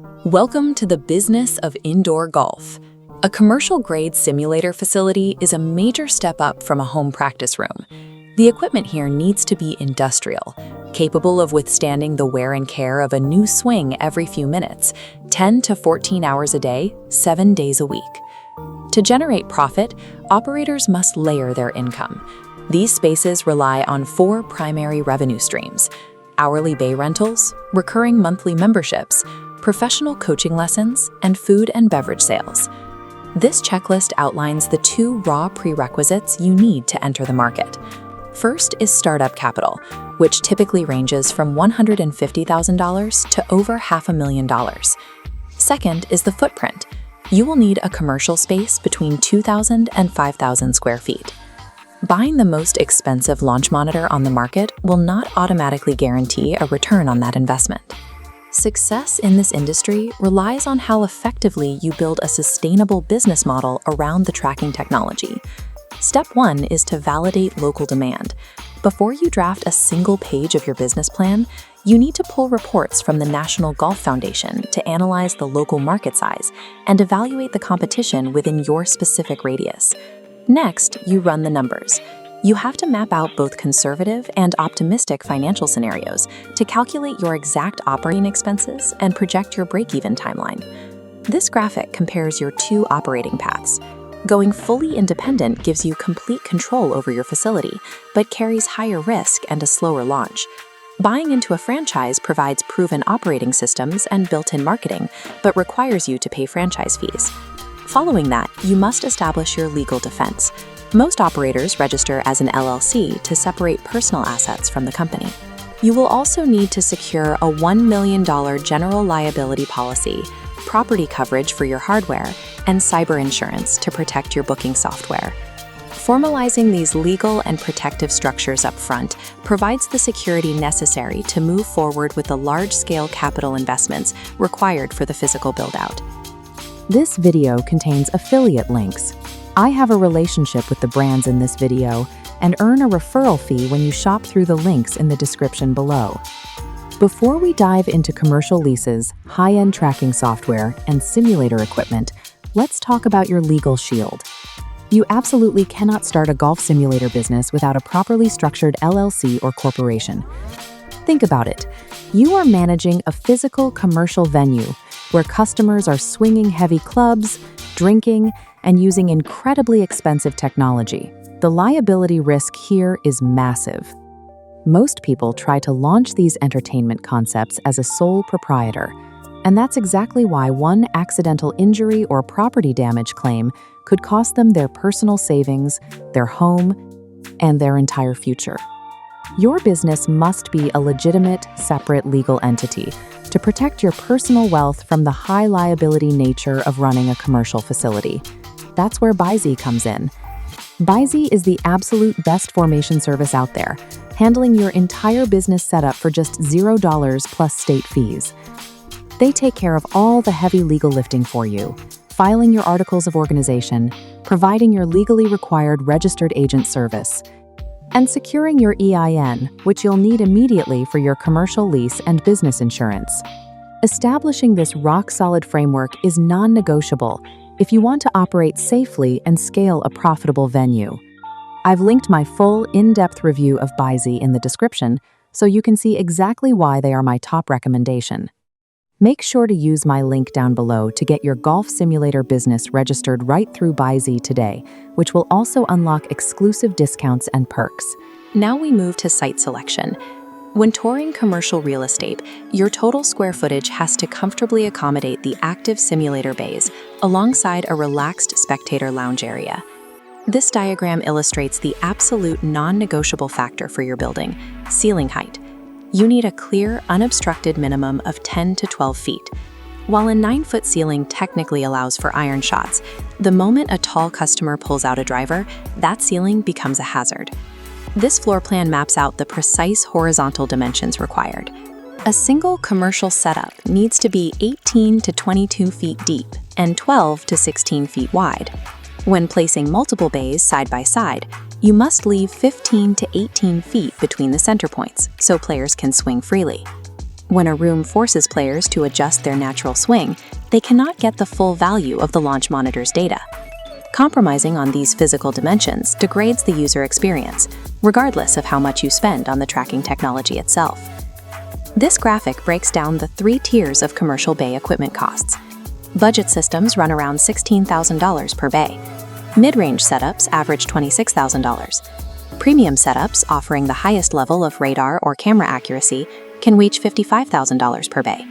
Welcome to the business of indoor golf. A commercial-grade simulator facility is a major step up from a home practice room. The equipment here needs to be industrial, capable of withstanding the wear and tear of a new swing every few minutes, 10 to 14 hours a day, 7 days a week. To generate profit, operators must layer their income. These spaces rely on 4 primary revenue streams: hourly bay rentals, recurring monthly memberships, professional coaching lessons, and food and beverage sales. This checklist outlines the 2 raw prerequisites you need to enter the market. First is startup capital, which typically ranges from $150,000 to over $500,000. Second is the footprint. You will need a commercial space between 2,000 and 5,000 square feet. Buying the most expensive launch monitor on the market will not automatically guarantee a return on that investment. Success in this industry relies on how effectively you build a sustainable business model around the tracking technology. Step 1 is to validate local demand. Before you draft a single page of your business plan, you need to pull reports from the National Golf Foundation to analyze the local market size and evaluate the competition within your specific radius. Next, you run the numbers. You have to map out both conservative and optimistic financial scenarios to calculate your exact operating expenses and project your break-even timeline. This graphic compares your 2 operating paths. Going fully independent gives you complete control over your facility, but carries higher risk and a slower launch. Buying into a franchise provides proven operating systems and built-in marketing, but requires you to pay franchise fees. Following that, you must establish your legal defense. Most operators register as an LLC to separate personal assets from the company. You will also need to secure a $1 million general liability policy, property coverage for your hardware, and cyber insurance to protect your booking software. Formalizing these legal and protective structures up front provides the security necessary to move forward with the large-scale capital investments required for the physical build-out. This video contains affiliate links. I have a relationship with the brands in this video and earn a referral fee when you shop through the links in the description below. Before we dive into commercial leases, high-end tracking software, and simulator equipment, let's talk about your legal shield. You absolutely cannot start a golf simulator business without a properly structured LLC or corporation. Think about it. You are managing a physical commercial venue where customers are swinging heavy clubs, drinking, and using incredibly expensive technology. The liability risk here is massive. Most people try to launch these entertainment concepts as a sole proprietor, and that's exactly why one accidental injury or property damage claim could cost them their personal savings, their home, and their entire future. Your business must be a legitimate, separate legal entity to protect your personal wealth from the high liability nature of running a commercial facility. That's where Byzy comes in. Byzy is the absolute best formation service out there, handling your entire business setup for just $0 plus state fees. They take care of all the heavy legal lifting for you, filing your articles of organization, providing your legally required registered agent service, and securing your EIN, which you'll need immediately for your commercial lease and business insurance. Establishing this rock-solid framework is non-negotiable if you want to operate safely and scale a profitable venue. I've linked my full, in-depth review of Byzy in the description so you can see exactly why they are my top recommendation. Make sure to use my link down below to get your golf simulator business registered right through Byzy today, which will also unlock exclusive discounts and perks. Now we move to site selection. When touring commercial real estate, your total square footage has to comfortably accommodate the active simulator bays alongside a relaxed spectator lounge area. This diagram illustrates the absolute non-negotiable factor for your building: ceiling height. You need a clear, unobstructed minimum of 10 to 12 feet. While a 9-foot ceiling technically allows for iron shots, the moment a tall customer pulls out a driver, that ceiling becomes a hazard. This floor plan maps out the precise horizontal dimensions required. A single commercial setup needs to be 18 to 22 feet deep and 12 to 16 feet wide. When placing multiple bays side by side, you must leave 15 to 18 feet between the center points so players can swing freely. When a room forces players to adjust their natural swing, they cannot get the full value of the launch monitor's data. Compromising on these physical dimensions degrades the user experience, regardless of how much you spend on the tracking technology itself. This graphic breaks down the 3 tiers of commercial bay equipment costs. Budget systems run around $16,000 per bay. Mid-range setups average $26,000. Premium setups offering the highest level of radar or camera accuracy can reach $55,000 per bay.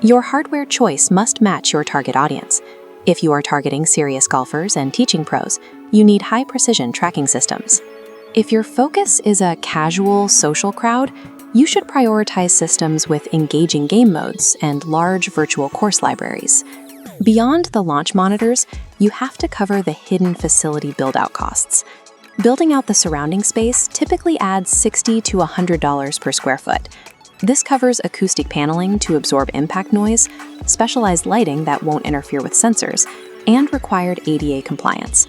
Your hardware choice must match your target audience. If you are targeting serious golfers and teaching pros, you need high-precision tracking systems. If your focus is a casual, social crowd, you should prioritize systems with engaging game modes and large virtual course libraries. Beyond the launch monitors, you have to cover the hidden facility build-out costs. Building out the surrounding space typically adds $60 to $100 per square foot. This covers acoustic paneling to absorb impact noise, specialized lighting that won't interfere with sensors, and required ADA compliance.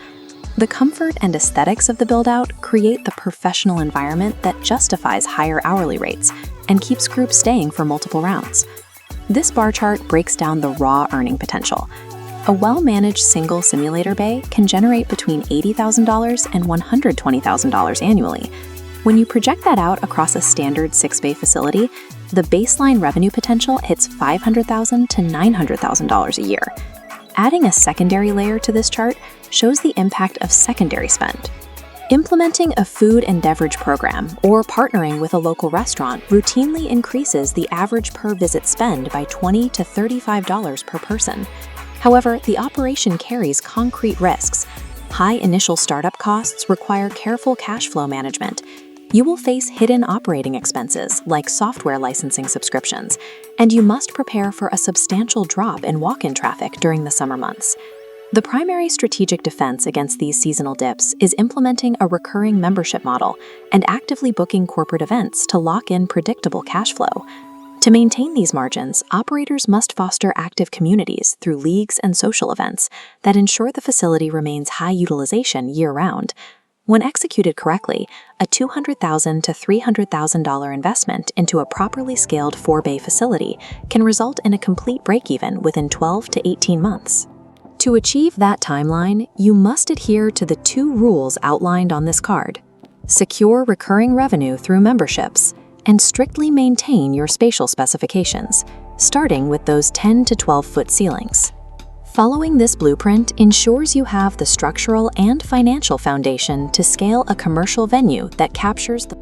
The comfort and aesthetics of the build-out create the professional environment that justifies higher hourly rates and keeps groups staying for multiple rounds. This bar chart breaks down the raw earning potential. A well-managed single simulator bay can generate between $80,000 and $120,000 annually. When you project that out across a standard 6-bay facility, the baseline revenue potential hits $500,000 to $900,000 a year. Adding a secondary layer to this chart shows the impact of secondary spend. Implementing a food and beverage program or partnering with a local restaurant routinely increases the average per-visit spend by $20 to $35 per person. However, the operation carries concrete risks. High initial startup costs require careful cash flow management. You will face hidden operating expenses like software licensing subscriptions, and you must prepare for a substantial drop in walk-in traffic during the summer months. The primary strategic defense against these seasonal dips is implementing a recurring membership model and actively booking corporate events to lock in predictable cash flow. To maintain these margins, operators must foster active communities through leagues and social events that ensure the facility remains high utilization year-round. When executed correctly, a $200,000 to $300,000 investment into a properly scaled 4-bay facility can result in a complete break-even within 12 to 18 months. To achieve that timeline, you must adhere to the 2 rules outlined on this card. Secure recurring revenue through memberships, and strictly maintain your spatial specifications, starting with those 10 to 12-foot ceilings. Following this blueprint ensures you have the structural and financial foundation to scale a commercial venue that captures the